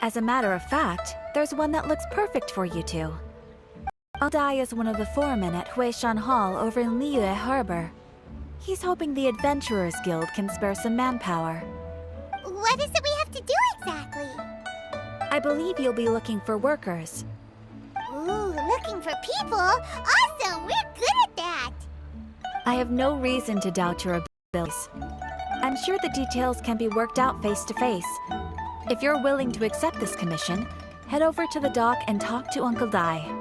As a matter of fact, there's one that looks perfect for you two. Dai is one of the foremen at Huishan Hall over in Liyue Harbor. He's hoping the Adventurers Guild can spare some manpower. What is it we have to do exactly? I believe you'll be looking for workers. Ooh, looking for people? Awesome! We're good at that! I have no reason to doubt your abilities. I'm sure the details can be worked out face to face. If you're willing to accept this commission, head over to the dock and talk to Uncle Dai.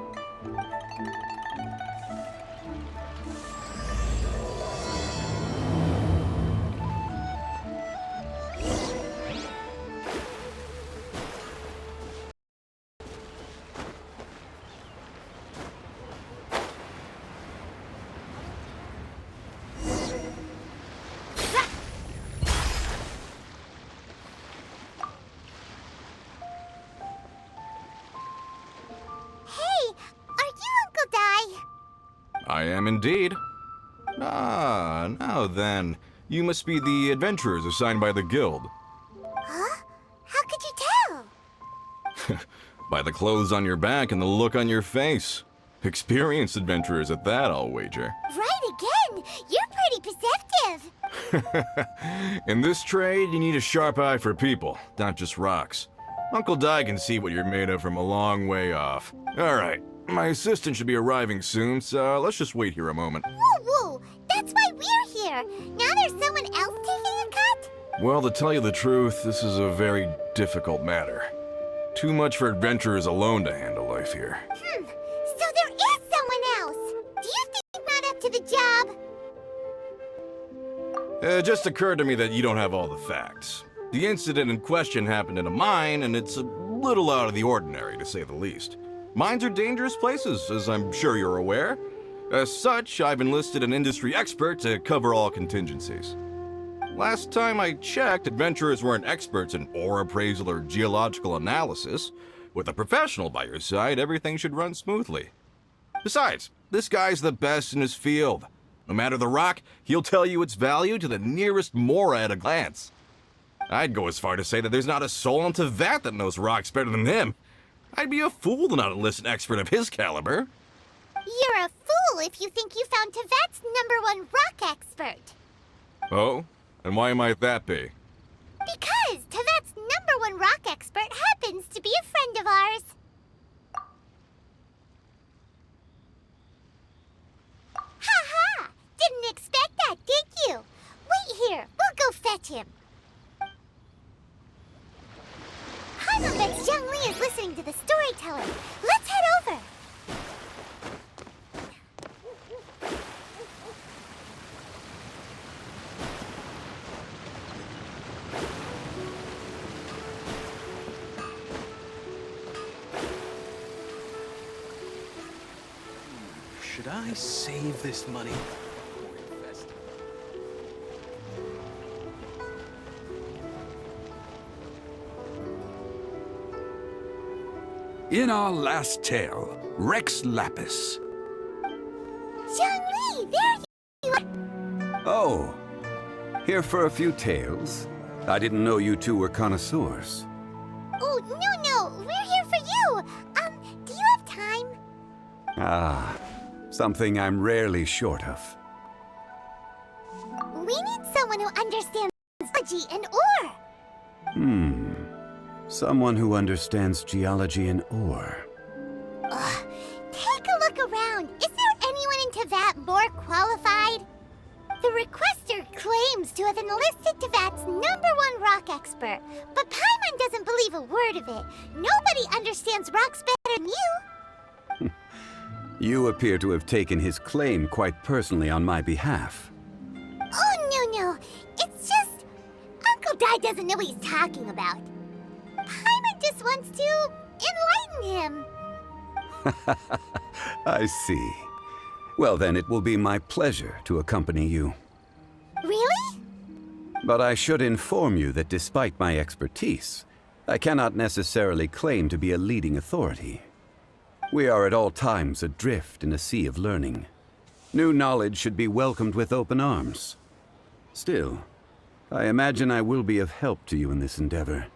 I am indeed. Ah, now then. You must be the adventurers assigned by the guild. Huh? How could you tell? By the clothes on your back and the look on your face. Experienced adventurers at that, I'll wager. Right again! You're pretty perceptive! In this trade, you need a sharp eye for people, not just rocks. Uncle Dai can see what you're made of from a long way off. Alright, my assistant should be arriving soon, so let's just wait here a moment. Woo woo! That's why we're here! Now there's someone else taking a cut? Well, to tell you the truth, this is a very difficult matter. Too much for adventurers alone to handle life here. So there is someone else! Do you think I'm not up to the job? It just occurred to me that you don't have all the facts. The incident in question happened in a mine, and it's a little out of the ordinary, to say the least. Mines are dangerous places, as I'm sure you're aware. As such, I've enlisted an industry expert to cover all contingencies. Last time I checked, adventurers weren't experts in ore appraisal or geological analysis. With a professional by your side, everything should run smoothly. Besides, this guy's the best in his field. No matter the rock, he'll tell you its value to the nearest mora at a glance. I'd go as far to say that there's not a soul on Teyvat that knows rocks better than him. I'd be a fool to not enlist an expert of his caliber. You're a fool if you think you found Teyvat's #1 rock expert. Oh? And why might that be? Because Teyvat's #1 rock expert happens to be a friend of ours. Ha! Didn't expect that, did you? Wait here, we'll go fetch him. I bet Zhongli is listening to the storyteller. Let's head over. Should I save this money or invest it? In our last tale, Rex Lapis. Zhongli, there you are. Oh, here for a few tales? I didn't know you two were connoisseurs. Oh, no, we're here for you. Do you have time? Ah, something I'm rarely short of. We need someone who understands geology and ore. Someone who understands geology and ore. Take a look around. Is there anyone in Teyvat more qualified? The requester claims to have enlisted Teyvat's #1 rock expert, but Paimon doesn't believe a word of it. Nobody understands rocks better than you. You appear to have taken his claim quite personally on my behalf. Oh, no. It's just... Uncle Dai doesn't know what he's talking about. Paimon just wants to enlighten him. I see. Well then, it will be my pleasure to accompany you. Really? But I should inform you that despite my expertise, I cannot necessarily claim to be a leading authority. We are at all times adrift in a sea of learning. New knowledge should be welcomed with open arms. Still, I imagine I will be of help to you in this endeavor.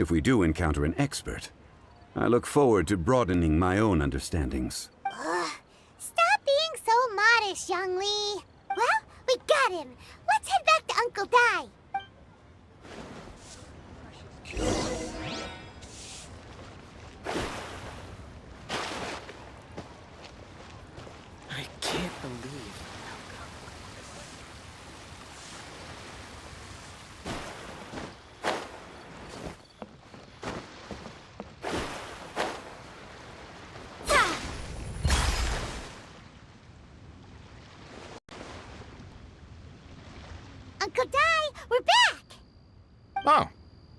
If we do encounter an expert, I look forward to broadening my own understandings. Stop being so modest, Zhongli. Well, we got him. Let's head back to Uncle Dai. I can't believe. Uncle Dai, we're back! Oh,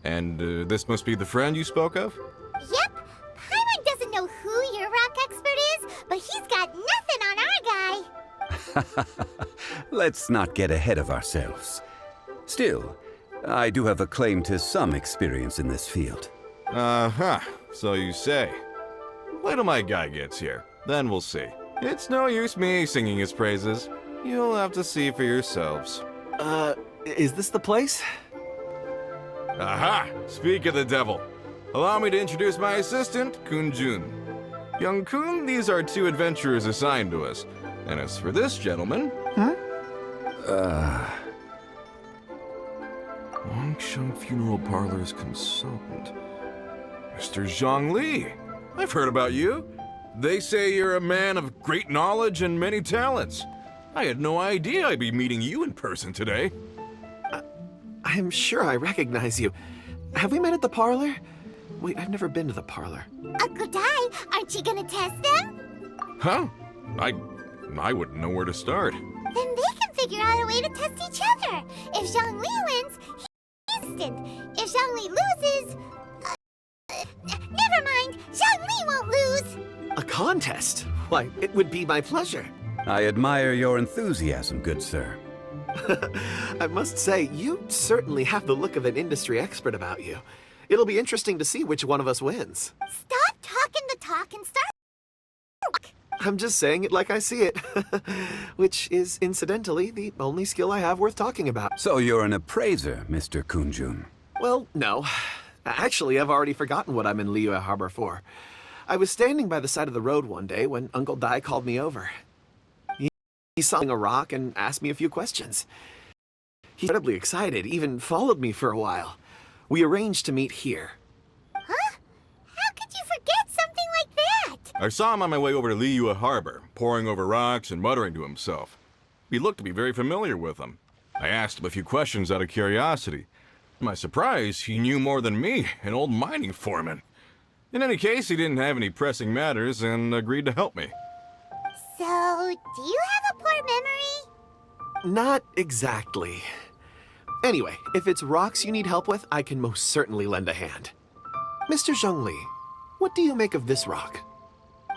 and this must be the friend you spoke of? Yep. Paimon doesn't know who your rock expert is, but he's got nothing on our guy. Let's not get ahead of ourselves. Still, I do have a claim to some experience in this field. Uh-huh, so you say. Wait till my guy gets here, then we'll see. It's no use me singing his praises. You'll have to see for yourselves. Is this the place? Aha! Speak of the devil. Allow me to introduce my assistant, Kun-jun. Young Kun, these are two adventurers assigned to us. And as for this gentleman... Wangsheng Funeral Parlor's consultant. Mr. Zhongli. I've heard about you. They say you're a man of great knowledge and many talents. I had no idea I'd be meeting you in person today. I'm sure I recognize you. Have we met at the parlor? Wait, I've never been to the parlor. Uncle Dai, aren't you gonna test them? Huh? I wouldn't know where to start. Then they can figure out a way to test each other. If Zhongli wins, he's instant. If Zhongli loses... never mind, Zhongli won't lose. A contest? Why, it would be my pleasure. I admire your enthusiasm, good sir. I must say, you certainly have the look of an industry expert about you. It'll be interesting to see which one of us wins. Stop talking the talk and start... I'm just saying it like I see it. Which is, incidentally, the only skill I have worth talking about. So you're an appraiser, Mr. Kun-jun. Well, no. Actually, I've already forgotten what I'm in Liyue Harbor for. I was standing by the side of the road one day when Uncle Dai called me over. He saw a rock and asked me a few questions. He's incredibly excited, even followed me for a while. We arranged to meet here. Huh? How could you forget something like that? I saw him on my way over to Liyue Harbor, poring over rocks and muttering to himself. He looked to be very familiar with them. I asked him a few questions out of curiosity. To my surprise, he knew more than me, an old mining foreman. In any case, he didn't have any pressing matters and agreed to help me. So, do you have a poor memory? Not exactly. Anyway, if it's rocks you need help with, I can most certainly lend a hand. Mr. Zhongli, what do you make of this rock?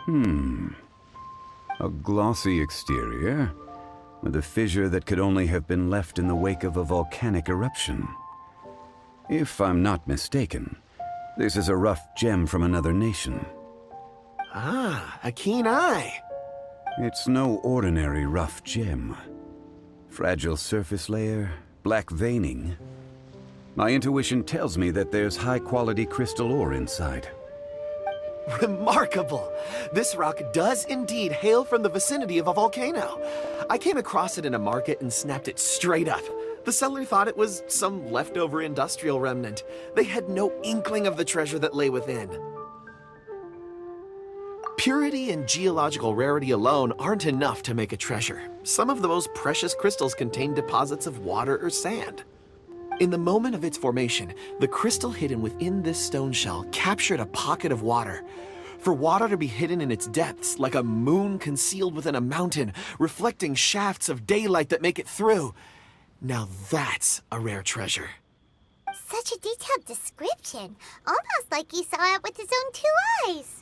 A glossy exterior, with a fissure that could only have been left in the wake of a volcanic eruption. If I'm not mistaken, this is a rough gem from another nation. Ah, a keen eye. It's no ordinary rough gem. Fragile surface layer, black veining. My intuition tells me that there's high-quality crystal ore inside. Remarkable! This rock does indeed hail from the vicinity of a volcano. I came across it in a market and snapped it straight up. The seller thought it was some leftover industrial remnant. They had no inkling of the treasure that lay within. Purity and geological rarity alone aren't enough to make a treasure. Some of the most precious crystals contain deposits of water or sand. In the moment of its formation, the crystal hidden within this stone shell captured a pocket of water. For water to be hidden in its depths, like a moon concealed within a mountain, reflecting shafts of daylight that make it through. Now that's a rare treasure. Such a detailed description. Almost like he saw it with his own 2 eyes.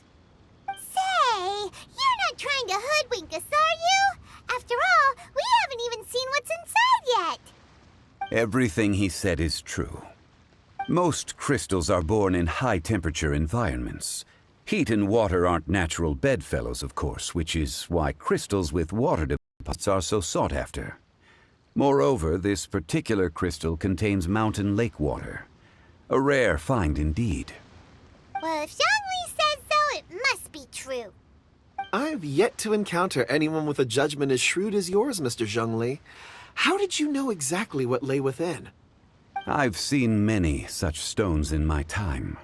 Say, you're not trying to hoodwink us, are you? After all, we haven't even seen what's inside yet. Everything he said is true. Most crystals are born in high-temperature environments. Heat and water aren't natural bedfellows, of course, which is why crystals with water deposits are so sought after. Moreover, this particular crystal contains mountain lake water, A rare find indeed. Well, if Zhongli says so, it must be true. I've yet to encounter anyone with a judgment as shrewd as yours, Mr. Zhongli. How did you know exactly what lay within? I've seen many such stones in my time.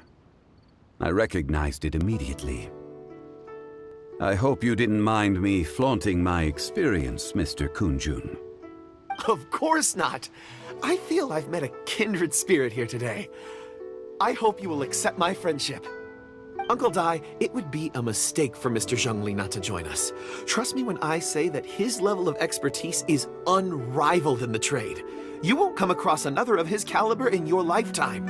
I recognized it immediately. I hope you didn't mind me flaunting my experience, Mr. Kunjun. Of course not. I feel I've met a kindred spirit here today. I hope you will accept my friendship. Uncle Dai, it would be a mistake for Mr. Zhongli not to join us. Trust me when I say that his level of expertise is unrivaled in the trade. You won't come across another of his caliber in your lifetime.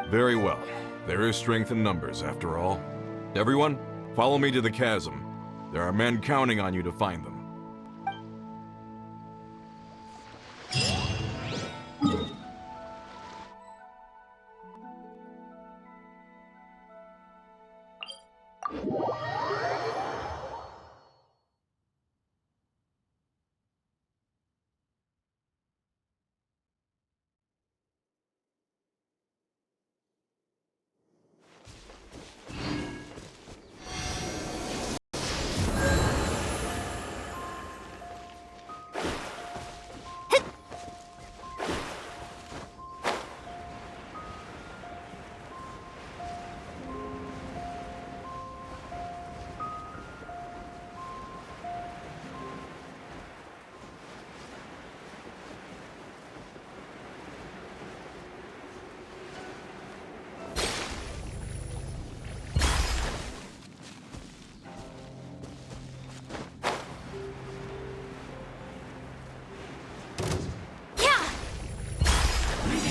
Very well. There is strength in numbers, after all. Everyone, follow me to the chasm. There are men counting on you to find them.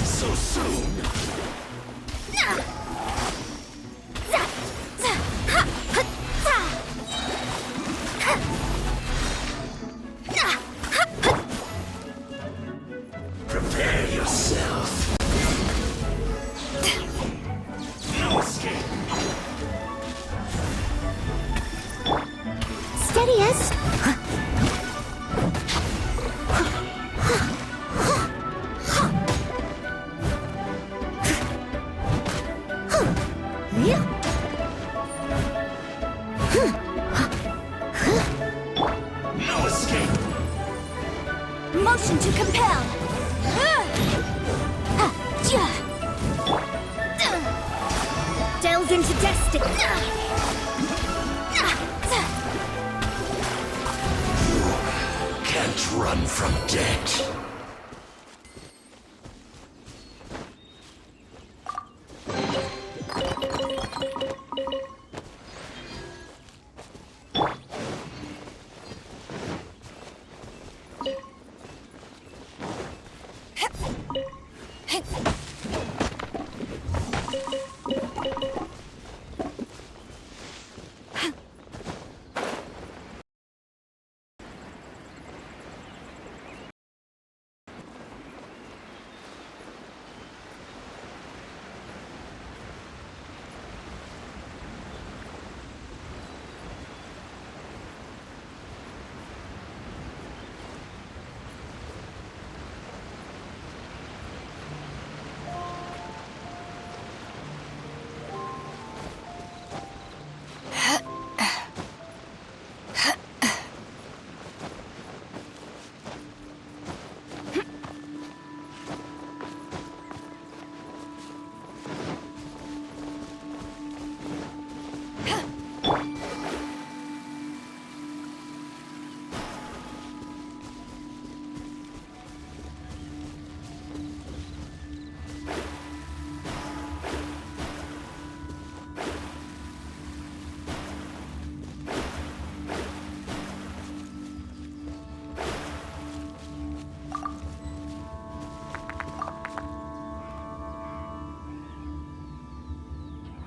So soon. Prepare yourself. No escape. Steady as... No escape. Motion to compel. Delve into destiny. Can't run from death.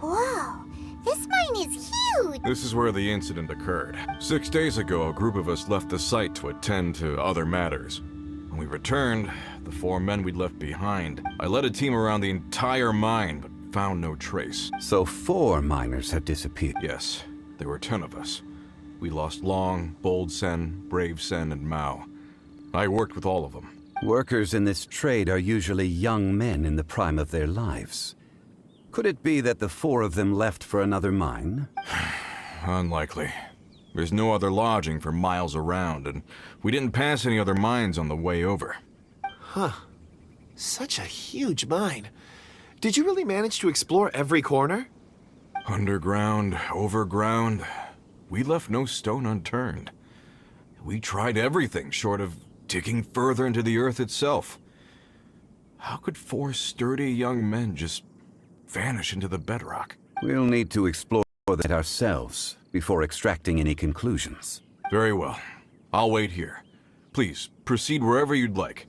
Whoa, this mine is huge! This is where the incident occurred. 6 days ago, a group of us left the site to attend to other matters. When we returned, the 4 men we'd left behind, I led a team around the entire mine, but found no trace. So 4 miners have disappeared. Yes, there were 10 of us. We lost Long, Bold Sen, Brave Sen, and Mao. I worked with all of them. Workers in this trade are usually young men in the prime of their lives. Could it be that the four of them left for another mine? Unlikely. There's no other lodging for miles around, and we didn't pass any other mines on the way over. Huh. Such a huge mine. Did you really manage to explore every corner? Underground, overground, we left no stone unturned. We tried everything short of digging further into the earth itself. How could four sturdy young men just vanish into the bedrock? We'll need to explore that ourselves before extracting any conclusions. Very well. I'll wait here. Please, proceed wherever you'd like.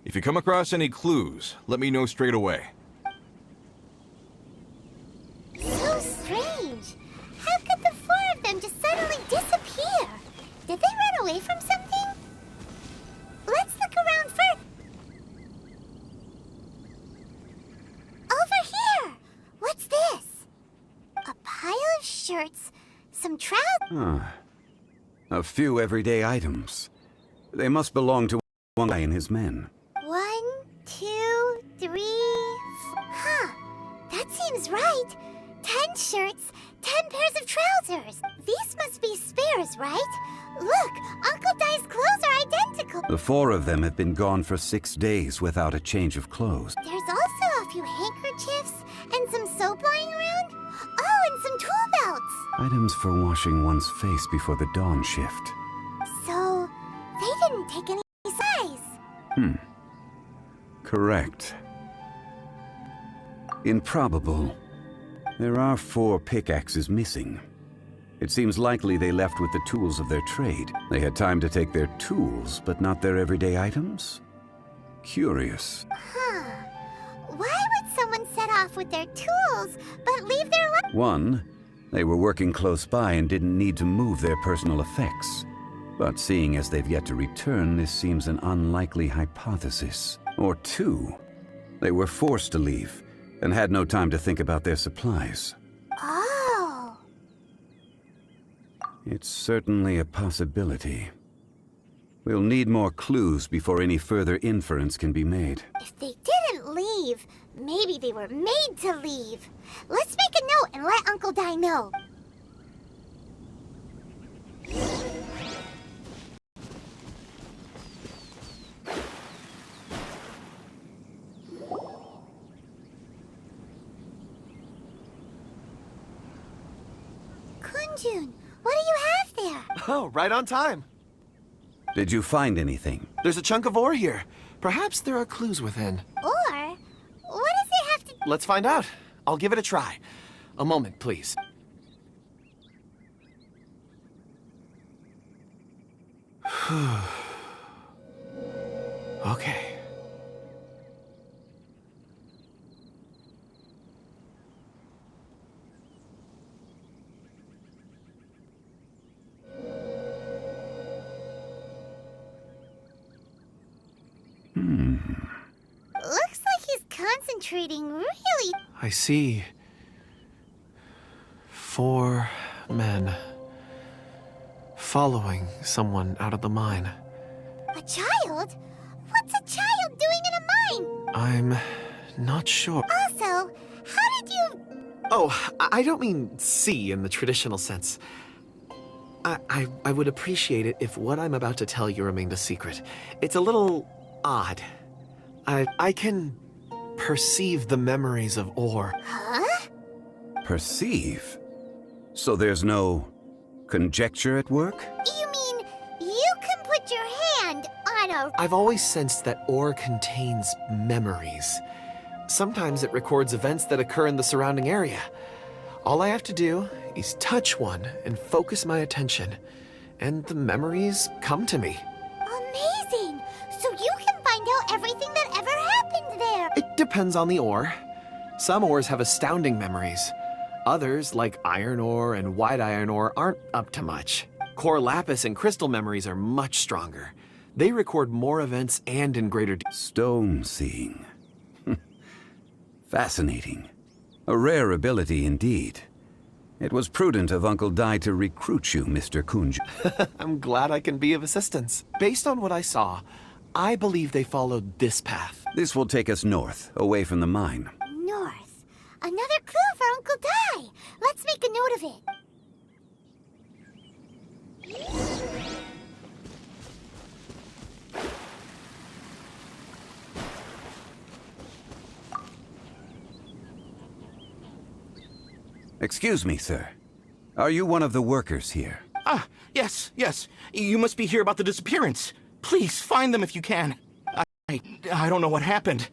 If you come across any clues, let me know straight away. So strange. How could the four of them just suddenly disappear? Did they run away from something? Let's look around first. Over here! What's this? A pile of shirts, some trousers. A few everyday items. They must belong to one guy and his men. 1, 2, 3, Huh. That seems right. 10 shirts, 10 pairs of trousers. These must be spares, right? Look, Uncle Dai's clothes are identical. The four of them have been gone for 6 days without a change of clothes. There's also a few handkerchiefs and some soap lying around. Oh, and some tool belts. Items for washing one's face before the dawn shift. So, they didn't take any size. Correct. Improbable. There are 4 pickaxes missing. It seems likely they left with the tools of their trade. They had time to take their tools, but not their everyday items? Curious. Huh. Why would someone set off with their tools, but leave their One, they were working close by and didn't need to move their personal effects. But seeing as they've yet to return, this seems an unlikely hypothesis. Or 2, they were forced to leave and had no time to think about their supplies. Oh. It's certainly a possibility. We'll need more clues before any further inference can be made. If they didn't leave, maybe they were made to leave. Let's make a note and let Uncle Dai know. Kunjun, what do you have there? Oh, right on time. Did you find anything? There's a chunk of ore here. Perhaps there are clues within. Or, what does it have to... Let's find out. I'll give it a try. A moment, please. Okay. Looks like he's concentrating really... I see 4 men following someone out of the mine. A child? What's a child doing in a mine? I'm not sure. Also, how did you... Oh, I don't mean see in the traditional sense. I would appreciate it if what I'm about to tell you remained a secret. It's a little odd. I can perceive the memories of ore. Huh? Perceive? So there's no conjecture at work? You mean you can put your hand on a... I've always sensed that ore contains memories. Sometimes it records events that occur in the surrounding area. All I have to do is touch one and focus my attention, and the memories come to me. Amazing! So you can find out everything that ever happened there. It depends on the ore. Some ores have astounding memories. Others, like iron ore and white iron ore, aren't up to much. Core lapis and crystal memories are much stronger. They record more events and in greater detail. Stone seeing. Fascinating. A rare ability indeed. It was prudent of Uncle Dai to recruit you, Mr. Kunj. I'm glad I can be of assistance. Based on what I saw, I believe they followed this path. This will take us north, away from the mine. North. Another clue for Uncle Dai. Let's make a note of it. Excuse me, sir. Are you one of the workers here? Ah, yes. You must be here about the disappearance. Please, find them if you can. I don't know what happened.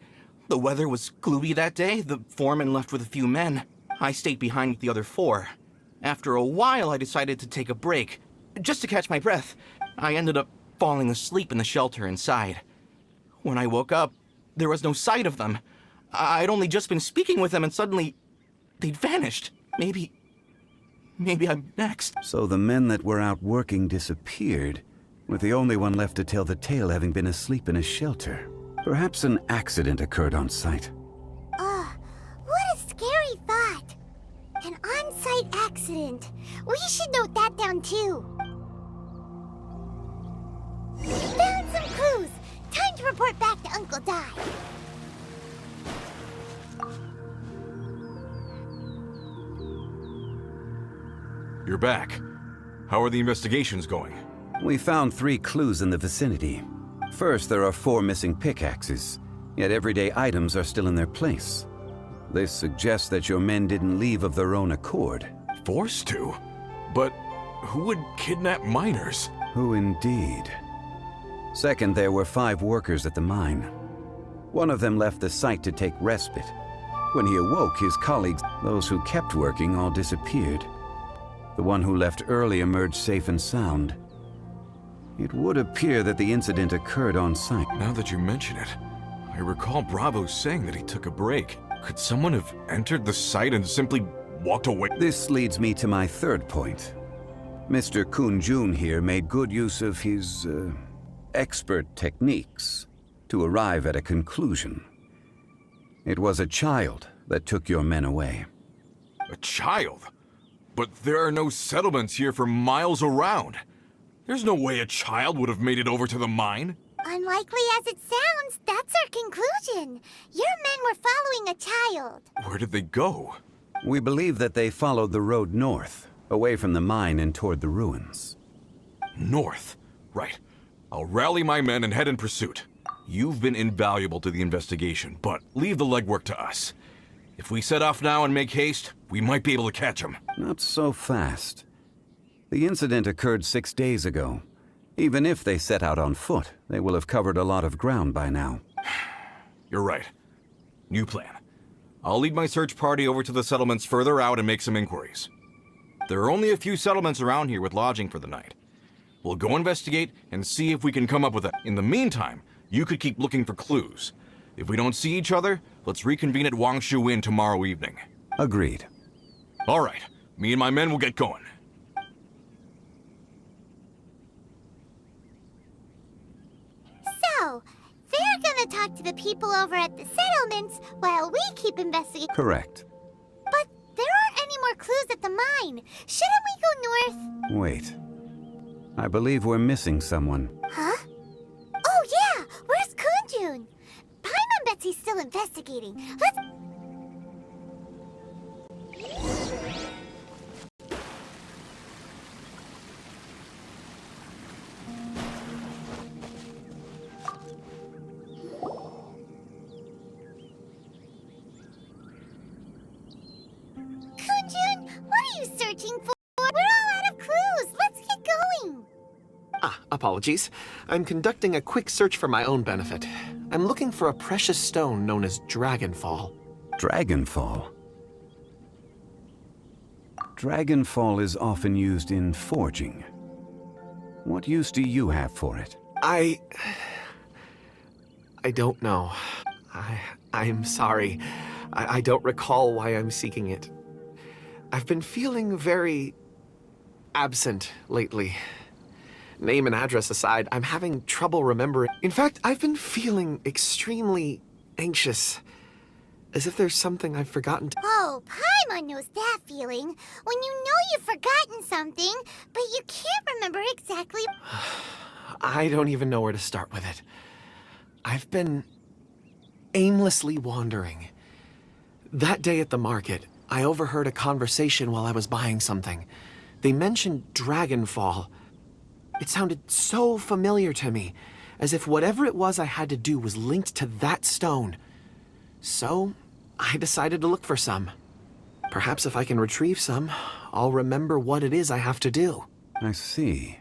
The weather was gloomy that day. The foreman left with a few men. I stayed behind with the other 4. After a while, I decided to take a break, just to catch my breath. I ended up falling asleep in the shelter inside. When I woke up, there was no sight of them. I'd only just been speaking with them and suddenly they'd vanished. Maybe I'm next. So the men that were out working disappeared, with the only one left to tell the tale having been asleep in a shelter. Perhaps an accident occurred on site. What a scary thought. An on-site accident. We should note that down too. We found some clues. Time to report back to Uncle Dai. You're back. How are the investigations going? We found 3 clues in the vicinity. First, there are 4 missing pickaxes, yet everyday items are still in their place. This suggests that your men didn't leave of their own accord. Forced to? But who would kidnap miners? Who indeed? Second, there were 5 workers at the mine. One of them left the site to take respite. When he awoke, his colleagues, those who kept working, all disappeared. The one who left early emerged safe and sound. It would appear that the incident occurred on site. Now that you mention it, I recall Bravo saying that he took a break. Could someone have entered the site and simply walked away? This leads me to my third point. Mr. Kun-jun here made good use of his, expert techniques to arrive at a conclusion. It was a child that took your men away. A child? But there are no settlements here for miles around. There's no way a child would have made it over to the mine. Unlikely as it sounds, that's our conclusion. Your men were following a child. Where did they go? We believe that they followed the road north, away from the mine and toward the ruins. North. Right. I'll rally my men and head in pursuit. You've been invaluable to the investigation, but leave the legwork to us. If we set off now and make haste, we might be able to catch them. Not so fast. The incident occurred 6 days ago. Even if they set out on foot, they will have covered a lot of ground by now. You're right. New plan. I'll lead my search party over to the settlements further out and make some inquiries. There are only a few settlements around here with lodging for the night. We'll go investigate and see if we can come up with it. In the meantime, you could keep looking for clues. If we don't see each other, let's reconvene at Wangshu Inn tomorrow evening. Agreed. All right. Me and my men will get going. So, they're gonna talk to the people over at the settlements while we keep investigating. Correct. But there aren't any more clues at the mine. Shouldn't we go north? Wait. I believe we're missing someone. Huh? Oh yeah! Where's Kunjun? Paimon bets he's still investigating. Let's... Kunjun, what are you searching for? We're all out of clues. Let's get going. Apologies. I'm conducting a quick search for my own benefit. I'm looking for a precious stone known as Dragonfall. Dragonfall? Dragonfall is often used in forging. What use do you have for it? I don't know. I'm sorry. I don't recall why I'm seeking it. I've been feeling very absent lately. Name and address aside, I'm having trouble remembering. In fact, I've been feeling extremely anxious. As if there's something I've forgotten to... Oh, Paimon knows that feeling. When you know you've forgotten something, but you can't remember exactly... I don't even know where to start with it. I've been aimlessly wandering. That day at the market, I overheard a conversation while I was buying something. They mentioned Dragonfall. It sounded so familiar to me, as if whatever it was I had to do was linked to that stone. So, I decided to look for some. Perhaps if I can retrieve some, I'll remember what it is I have to do. I see.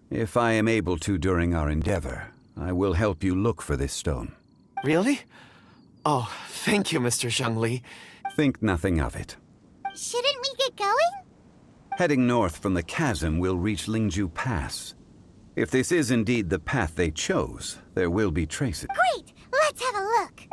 If I am able to during our endeavor, I will help you look for this stone. Really? Oh, thank you, Mr. Zhongli. Think nothing of it. Shouldn't we get going? Heading north from the chasm, we'll reach Lingju Pass. If this is indeed the path they chose, there will be traces. Great! Let's have a look.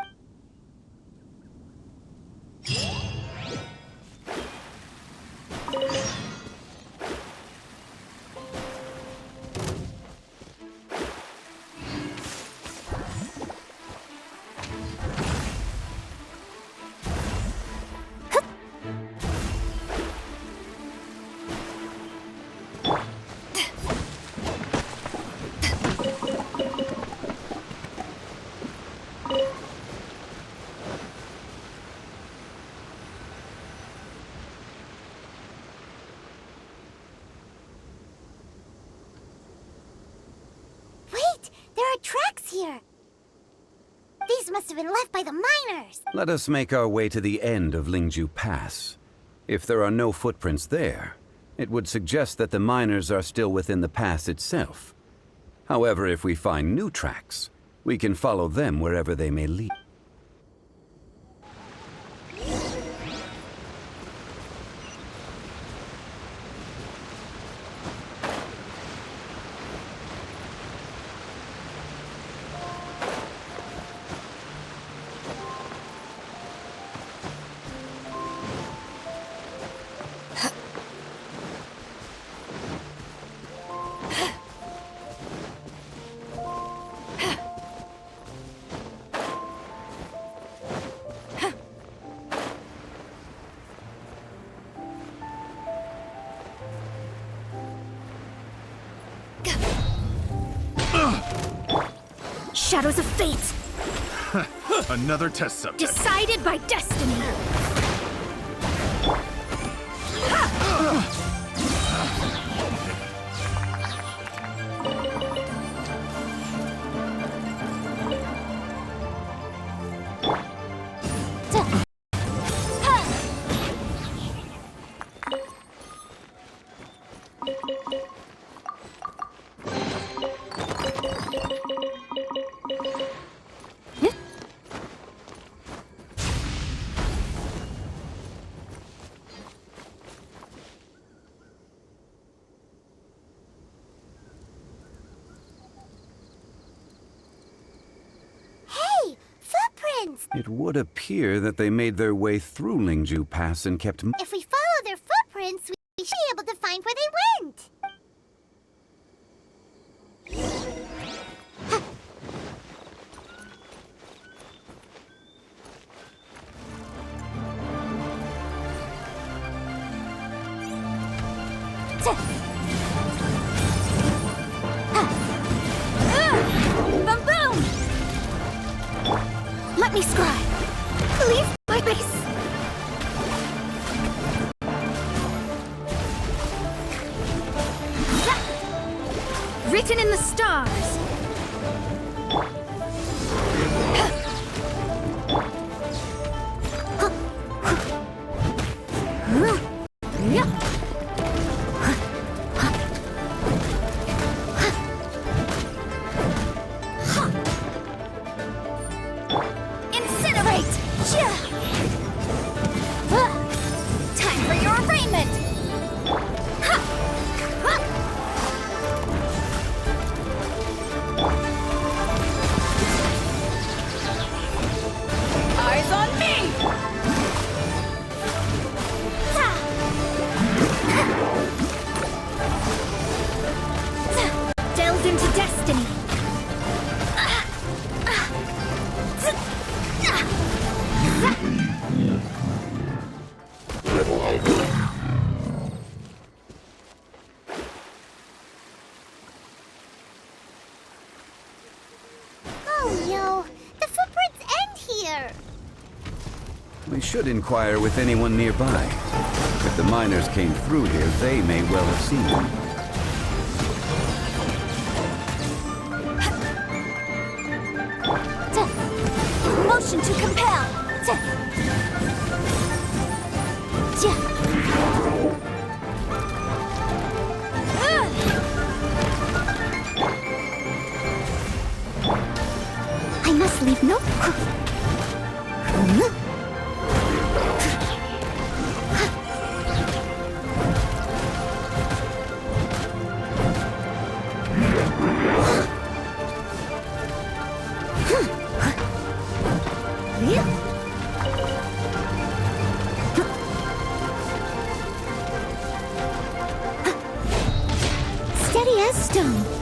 Wait! There are tracks here! These must have been left by the miners! Let us make our way to the end of Lingju Pass. If there are no footprints there, it would suggest that the miners are still within the pass itself. However, if we find new tracks, we can follow them wherever they may lead. Shadows of fate, Another test subject. decided by destiny. Hey! Footprints! It would appear that they made their way through Lingju Pass and kept... If we follow their footprints, we should be able to find where they went! Boom boom! Let me scribe. Leave my base. Written in the stars. Incinerate! Time for your arraignment! Eyes on me! Delved into destiny. Oh no! The footprints end here! We should inquire with anyone nearby. If the miners came through here, they may well have seen them. Motion to compel. I must leave no... Steady as stone.